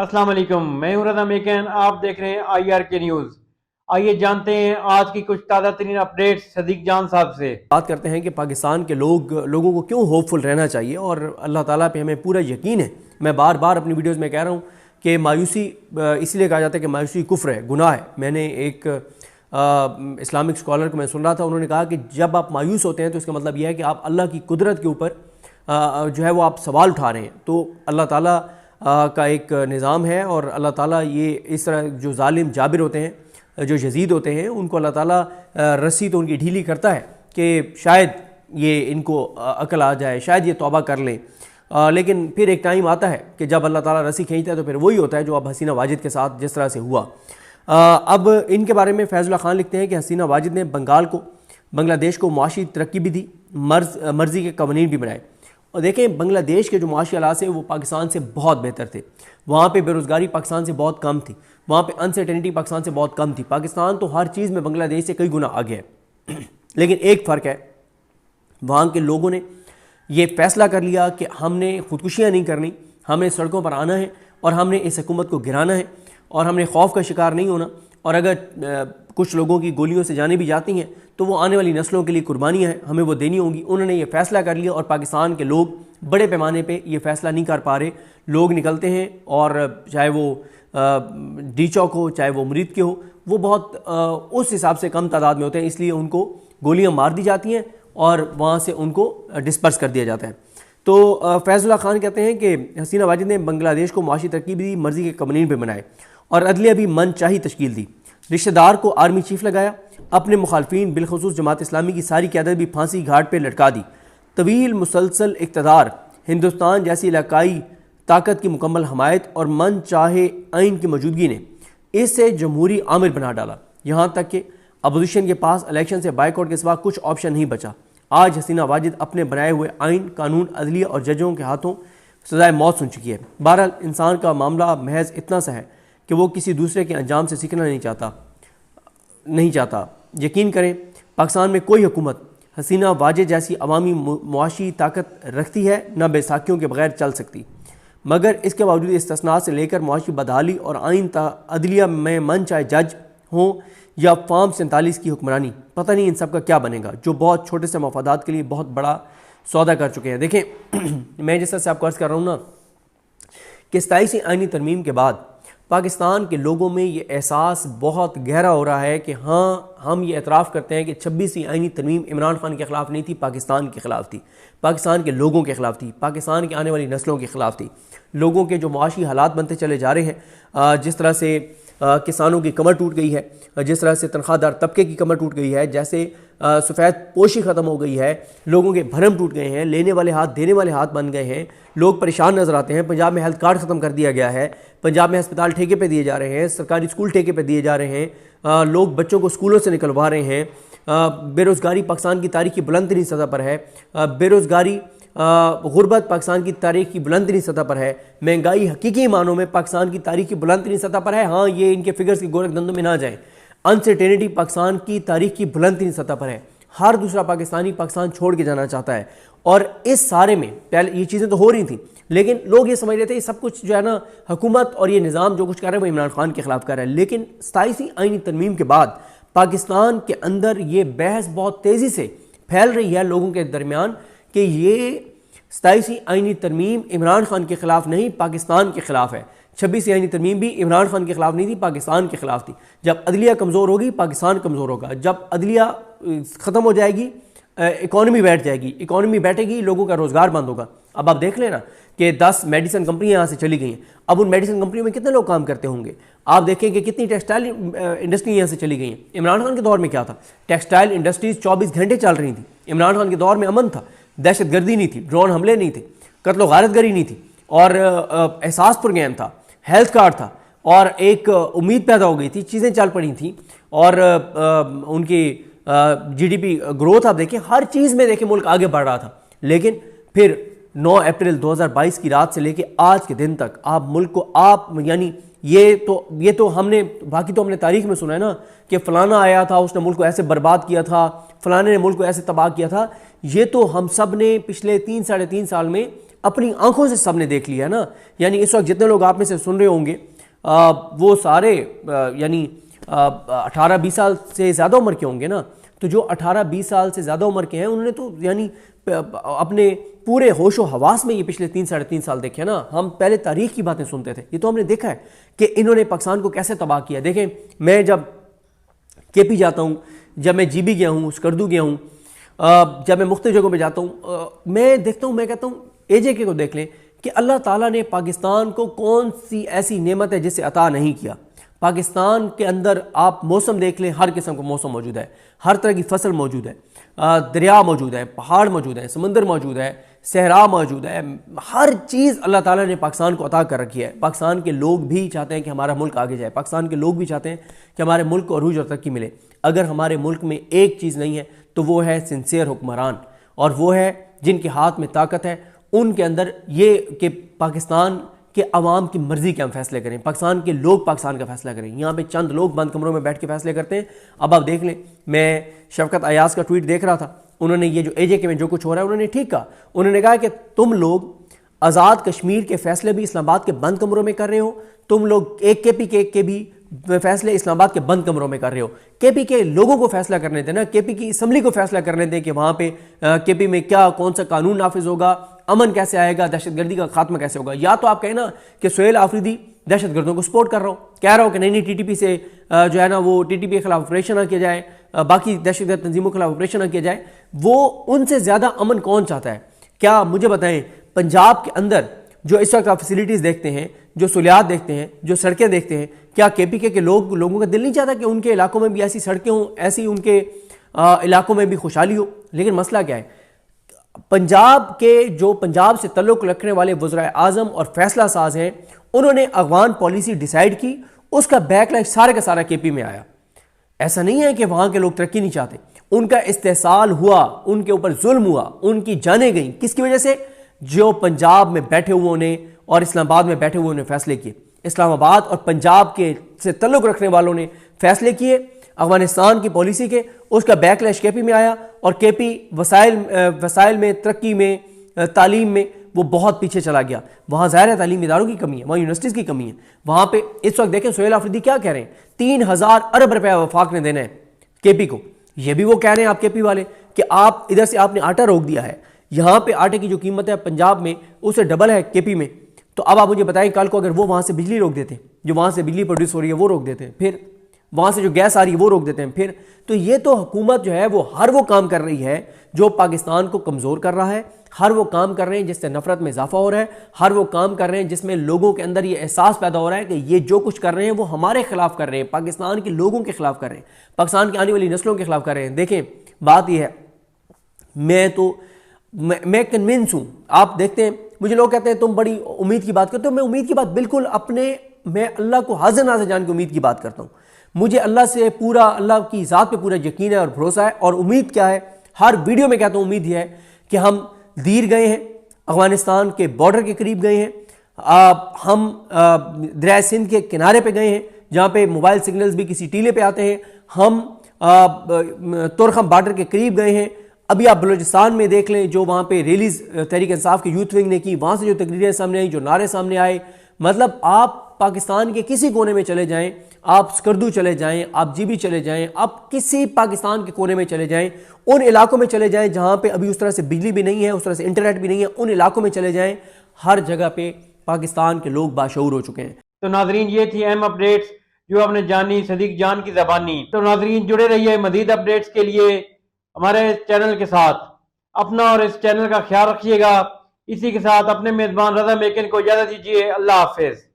अस्सलाम वालेकुम, मैं हूं रज़ा मेकन। आप देख रहे हैं IR के न्यूज़। आइए जानते हैं आज की कुछ ताज़ा तरीन अपडेट्स सदीक जान साहब से। बात करते हैं कि पाकिस्तान के लोगों को क्यों होपफुल रहना चाहिए और अल्लाह ताला पे हमें पूरा यकीन है। मैं बार बार अपनी वीडियोस में कह रहा हूँ कि मायूसी इसलिए कहा जाता है कि मायूसी कुफ्र है, गुनाह है। मैंने एक इस्लामिक स्कॉलर को मैं सुन रहा था, उन्होंने कहा कि जब आप मायूस होते हैं तो इसका मतलब यह है कि आप अल्लाह की कुदरत के ऊपर जो है वो आप सवाल उठा रहे हैं। तो अल्लाह ताला का एक निज़ाम है और अल्लाह ताला ये इस तरह जो जालिम जाबिर होते हैं, जो यजीद होते हैं, उनको अल्लाह ताला रस्सी तो उनकी ढीली करता है कि शायद ये इनको अकल आ जाए, शायद ये तौबा कर लें। लेकिन फिर एक टाइम आता है कि जब अल्लाह ताला रस्सी खींचता है तो फिर वही होता है जो अब हसीना वाजिद के साथ जिस तरह से हुआ। अब इनके बारे में फैज़ुल्लाह खान लिखते हैं कि हसीना वाजिद ने बांग्लादेश को मुआशी तरक्की भी दी, मर्ज़ी के कवानीन भी बनाए। और देखें, बांग्लादेश के जो मुआशी हालात हैं वो पाकिस्तान से बहुत बेहतर थे। वहाँ पे बेरोज़गारी पाकिस्तान से बहुत कम थी, वहाँ पे अनसर्टेनिटी पाकिस्तान से बहुत कम थी। पाकिस्तान तो हर चीज़ में बांग्लादेश से कई गुना आगे है। लेकिन एक फ़र्क है, वहाँ के लोगों ने ये फ़ैसला कर लिया कि हमने ख़ुदकुशियाँ नहीं करनी, हमने सड़कों पर आना है और हमने इस हुकूमत को गिराना है और हमने खौफ का शिकार नहीं होना। और अगर कुछ लोगों की गोलियों से जाने भी जाती हैं तो वो आने वाली नस्लों के लिए कुर्बानियाँ हैं, हमें वो देनी होंगी। उन्होंने ये फ़ैसला कर लिया और पाकिस्तान के लोग बड़े पैमाने पे ये फ़ैसला नहीं कर पा रहे। लोग निकलते हैं और चाहे वो डी चौक हो, चाहे वो मुरीद के हो, वो बहुत उस हिसाब से कम तादाद में होते हैं, इसलिए उनको गोलियाँ मार दी जाती हैं और वहाँ से उनको डिस्पर्स कर दिया जाता है। तो फैज़ुल्लाह खान कहते हैं कि हसीना वाजिद ने बांग्लादेश को मुआशी तरक्की भी दी, मर्ज़ी के कवानीन भी बनाए और अदलिया भी मनचाही तश्कील दी। रिश्तेदार को आर्मी चीफ लगाया, अपने मुखालफिन बिलखुसूस जमात इस्लामी की सारी क़यादत भी फांसी घाट पर लटका दी। तवील मुसलसल इक़्तिदार, हिंदुस्तान जैसी इलाकाई ताकत की मुकम्मल हमायत और मन चाहे आइन की मौजूदगी ने इससे जमहूरी आमिर बना डाला। यहाँ तक कि अपोजिशन के पास इलेक्शन से बाइकआउट के सिवा कुछ ऑप्शन नहीं बचा। आज हसीना वाजिद अपने बनाए हुए आइन, कानून, अदलिया और जजों के हाथों सजाए मौत सुन चुकी है। बहरहाल इंसान का मामला महज इतना सा है कि वो किसी दूसरे के अंजाम से सीखना नहीं चाहता। यकीन करें, पाकिस्तान में कोई हुकूमत हसीना वाजिद जैसी अवामी मुआशी ताकत रखती है न बैसाखियों के बगैर चल सकती। मगर इसके बावजूद इस्तिस्ना से लेकर मुआशी बदहाली और आइन अदलिया में मन चाहे जज हों या फार्म 47 की हुक्मरानी, पता नहीं इन सब का क्या बनेगा, जो बहुत छोटे से मफादात के लिए बहुत बड़ा सौदा कर चुके हैं। देखें, मैं जिस तरह से आपको अर्ज़ कर रहा हूँ ना कि 27वीं आइनी तरमीम के बाद पाकिस्तान के लोगों में ये एहसास बहुत गहरा हो रहा है कि हाँ, हम ये एतराफ़ करते हैं कि 26वीं आइनी तरमीम इमरान खान के ख़िलाफ़ नहीं थी, पाकिस्तान के ख़िलाफ़ थी, पाकिस्तान के लोगों के ख़िलाफ़ थी, पाकिस्तान के आने वाली नस्लों के ख़िलाफ़ थी। लोगों के जो मुआशी हालात बनते चले जा रहे हैं, जिस तरह से किसानों की कमर टूट गई है, जिस तरह से तनख्वाहदार तबके की कमर टूट गई है, जैसे सफ़ेद पोशी ख़त्म हो गई है, लोगों के भरम टूट गए हैं, लेने वाले हाथ देने वाले हाथ बन गए हैं, लोग परेशान नज़र आते हैं। पंजाब में हेल्थ कार्ड ख़त्म कर दिया गया है, पंजाब में अस्पताल ठेके पे दिए जा रहे हैं, सरकारी स्कूल ठेके पे दिए जा रहे हैं, लोग बच्चों को स्कूलों से निकलवा रहे हैं। बेरोज़गारी पाकिस्तान की तारीख की बुलंद तरीन सतह पर है, बेरोज़गारी गुर्बत पाकिस्तान की तारीख की बुलंद तरीन सतह पर है, महंगाई हकीकी मानों में पाकिस्तान की तारीख की बुलंद तरीन सतह पर है। हाँ, ये इनके फिगर्स की गोरख धंधों में ना जाएं। अनसर्टेनिटी पाकिस्तान की तारीख की बुलंद तरीन सतह पर है। हर दूसरा पाकिस्तानी पाकिस्तान छोड़ के जाना चाहता है। और इस सारे में पहले ये चीज़ें तो हो रही थी, लेकिन लोग ये समझ रहे थे ये सब कुछ जो है ना, हुकूमत और ये निज़ाम जो कुछ कर रहा है वो इमरान खान के ख़िलाफ़ कर रहा है। लेकिन 27वीं आइनी तरमीम के बाद पाकिस्तान के अंदर ये बहस बहुत तेज़ी से फैल रही है लोगों के दरमियान कि ये 27वीं आइनी तरमीम इमरान खान के ख़िलाफ़ नहीं, पाकिस्तान के ख़िलाफ़ है। 26वीं आइनी तरमीम भी इमरान खान के ख़िलाफ़ नहीं थी, पाकिस्तान के ख़िलाफ़ थी। जब अदलिया कमज़ोर होगी, पाकिस्तान कमज़ोर होगा। जब अदलिया ख़त्म हो जाएगी, इकॉनमी बैठ जाएगी, इकॉनमी बैठेगी, लोगों का रोज़गार बंद होगा। अब आप देख लेना कि 10 मेडिसिन कंपनियाँ यहाँ से चली गई हैं। अब उन मेडिसिन कंपनियों में कितने लोग काम करते होंगे? आप देखें कि कितनी टेक्सटाइल इंडस्ट्री यहाँ से चली गई हैं। इमरान खान के दौर में क्या था? टेक्सटाइल इंडस्ट्रीज़ 24 घंटे चल रही थी। इमरान खान के दौर में अमन था, दहशत गर्दी नहीं थी, ड्रोन हमले नहीं थे, कत्ल गारत गरी नहीं थी, और एहसास पुरगैम था, हेल्थ कार्ड था, और एक उम्मीद पैदा हो गई थी, चीज़ें चल पड़ी थी, और उनकी GDP ग्रोथ आप देखें, हर चीज़ में देखें मुल्क आगे बढ़ रहा था। लेकिन फिर 9 अप्रैल 2022 की रात से लेके आज के दिन तक आप मुल्क को यानी ये तो हमने बाकी तो हमने तारीख में सुना है ना कि फलाना आया था, उसने मुल्क को ऐसे बर्बाद किया था, फलाने ने मुल्क को ऐसे तबाह किया था। ये तो हम सब ने पिछले 3 साढ़े 3 साल में اپنی آنکھوں سے سب نے دیکھ لیا ہے نا. یعنی اس وقت جتنے لوگ آپ میں سے سن رہے ہوں گے وہ سارے یعنی 18-20 سال سے زیادہ عمر کے ہوں گے نا. تو جو 18-20 سال سے زیادہ عمر کے ہیں انہوں نے تو یعنی اپنے پورے ہوش و حواس میں یہ پچھلے 3-3.5 سال دیکھے نا. ہم پہلے تاریخ کی باتیں سنتے تھے, یہ تو ہم نے دیکھا ہے کہ انہوں نے پاکستان کو کیسے تباہ کیا. دیکھیں میں جب کے پی جاتا ہوں, جب میں جی بی گیا ہوں, اسکردو گیا ہوں, جب میں مختلف جگہوں پہ جاتا ہوں, میں دیکھتا ہوں, میں کہتا ہوں اے جے کے کو دیکھ لیں کہ اللہ تعالیٰ نے پاکستان کو کون سی ایسی نعمت ہے جسے عطا نہیں کیا. پاکستان کے اندر آپ موسم دیکھ لیں, ہر قسم کا موسم موجود ہے, ہر طرح کی فصل موجود ہے, دریا موجود ہے, پہاڑ موجود ہے, سمندر موجود ہے, صحرا موجود ہے, ہر چیز اللہ تعالیٰ نے پاکستان کو عطا کر رکھی ہے. پاکستان کے لوگ بھی چاہتے ہیں کہ ہمارا ملک آگے جائے, پاکستان کے لوگ بھی چاہتے ہیں کہ ہمارے ملک کو عروج اور ترقی ملے. اگر ہمارے ملک میں ایک چیز نہیں ہے تو وہ ہے سنسیئر حکمران, اور وہ ہے جن کے ہاتھ میں طاقت ہے, ان کے اندر یہ کہ پاکستان کہ عوام کی مرضی کے ہم فیصلے کریں, پاکستان کے لوگ پاکستان کا فیصلہ کریں. یہاں پہ چند لوگ بند کمروں میں بیٹھ کے فیصلے کرتے ہیں. اب آپ دیکھ لیں, میں شفقت ایاز کا ٹویٹ دیکھ رہا تھا, انہوں نے یہ جو اے جے کے میں جو کچھ ہو رہا ہے انہوں نے ٹھیک کہا. انہوں نے کہا کہ تم لوگ آزاد کشمیر کے فیصلے بھی اسلام آباد کے بند کمروں میں کر رہے ہو, تم لوگ ایک کے پی کے بھی فیصلے اسلام آباد کے بند کمروں میں کر رہے ہو. کے پی کے لوگوں کو فیصلہ کرنے دیں نا, کے پی کی اسمبلی کو فیصلہ کرنے دیں کہ وہاں پہ کے پی میں کیا کون سا قانون نافذ ہوگا, امن کیسے آئے گا, دہشت گردی کا خاتمہ کیسے ہوگا. یا تو آپ کہیں نا کہ سہیل آفریدی دہشت گردوں کو سپورٹ کر رہا ہو, کہہ رہا ہو کہ نہیں ٹی ٹی پی سے جو ہے نا وہ ٹی ٹی پی کے خلاف آپریشن نہ کیا جائے, باقی دہشت گرد تنظیموں کے خلاف آپریشن نہ کیا جائے. وہ ان سے زیادہ امن کون چاہتا ہے؟ کیا مجھے بتائیں, پنجاب کے اندر جو اس وقت آپ فیسلٹیز دیکھتے ہیں, جو سہولیات دیکھتے ہیں, جو سڑکیں دیکھتے ہیں, کیا کے پی کے لوگوں کا دل نہیں چاہتا کہ ان کے علاقوں میں بھی ایسی سڑکیں ہوں, ایسی ان کے علاقوں میں بھی خوشحالی ہو؟ لیکن مسئلہ کیا ہے, پنجاب کے جو پنجاب سے تعلق رکھنے والے وزرائے اعظم اور فیصلہ ساز ہیں, انہوں نے افغان پالیسی ڈیسائیڈ کی, اس کا بیک لائٹ سارے کا سارا کے پی میں آیا. ایسا نہیں ہے کہ وہاں کے لوگ ترقی نہیں چاہتے, ان کا استحصال ہوا, ان کے اوپر ظلم ہوا, ان کی جانیں گئیں. کس کی وجہ سے؟ جو پنجاب میں بیٹھے ہوئے نے اور اسلام آباد میں بیٹھے ہوئے نے فیصلے کیے. اسلام آباد اور پنجاب کے سے تعلق رکھنے والوں نے فیصلے کیے افغانستان کی پالیسی کے, اس کا بیک لیش کے پی میں آیا, اور کے پی وسائل میں, ترقی میں, تعلیم میں وہ بہت پیچھے چلا گیا. وہاں ظاہر ہے تعلیمی اداروں کی کمی ہے, وہاں یونیورسٹیز کی کمی ہے. وہاں پہ اس وقت دیکھیں سہیل آفریدی کیا کہہ رہے ہیں, 3000 ارب روپے وفاق نے دینا ہے کے پی کو. یہ بھی وہ کہہ رہے ہیں آپ کے پی والے کہ آپ ادھر سے آپ نے آٹا روک دیا ہے, یہاں پہ آٹے کی جو قیمت ہے پنجاب میں اس سے ڈبل ہے کے پی میں. تو اب آپ مجھے بتائیں کل کو اگر وہ وہاں سے بجلی روک دیتے ہیں, جو وہاں سے بجلی پروڈیوس ہو رہی ہے وہ روک دیتے ہیں, پھر وہاں سے جو گیس آ رہی ہے وہ روک دیتے ہیں, پھر تو یہ تو حکومت جو ہے وہ ہر وہ کام کر رہی ہے جو پاکستان کو کمزور کر رہا ہے, ہر وہ کام کر رہے ہیں جس سے نفرت میں اضافہ ہو رہا ہے, ہر وہ کام کر رہے ہیں جس میں لوگوں کے اندر یہ احساس پیدا ہو رہا ہے کہ یہ جو کچھ کر رہے ہیں وہ ہمارے خلاف کر رہے ہیں, پاکستان کے لوگوں کے خلاف کر رہے ہیں, پاکستان کی آنے والی نسلوں کے خلاف کر رہے ہیں. دیکھیں بات یہ ہے, میں کنونس ہوں. آپ دیکھتے ہیں مجھے لوگ کہتے ہیں تم بڑی امید کی بات کرتے ہو. میں امید کی بات بالکل میں اللہ کو حاضر ناظر جان کے امید کی بات کرتا ہوں. مجھے اللہ سے پورا, اللہ کی ذات پہ پورا یقین ہے اور بھروسہ ہے. اور امید کیا ہے, ہر ویڈیو میں کہتا ہوں امید یہ ہے کہ ہم دیر گئے ہیں, افغانستان کے بارڈر کے قریب گئے ہیں, ہم دریائے سندھ کے کنارے پہ گئے ہیں جہاں پہ موبائل سگنلز بھی کسی ٹیلے پہ آتے ہیں, ہم تورخم بارڈر کے قریب گئے ہیں. ابھی آپ بلوچستان میں دیکھ لیں جو وہاں پہ ریلیز تحریک انصاف کے یوتھ ونگ نے کی, وہاں سے جو تقریریں سامنے آئیں, جو نعرے سامنے آئے, مطلب آپ پاکستان کے کسی کونے میں چلے جائیں, آپ اسکردو چلے جائیں, آپ جی بی چلے جائیں, آپ کسی پاکستان کے کونے میں چلے جائیں, ان علاقوں میں چلے جائیں جہاں پہ ابھی اس طرح سے بجلی بھی نہیں ہے, اس طرح سے انٹرنیٹ بھی نہیں ہے, ان علاقوں میں چلے جائیں, ہر جگہ پہ پاکستان کے لوگ باشعور ہو چکے ہیں. تو ناظرین یہ تھی اہم اپڈیٹس جو آپ نے جانی صدیق جان کی زبانی. تو ناظرین جڑے رہیے مزید اپڈیٹس کے لیے ہمارے چینل کے ساتھ. اپنا اور اس چینل کا خیال رکھیے گا. اسی کے ساتھ اپنے میزبان رضا میکن کو اجازت دیجیے. اللہ حافظ.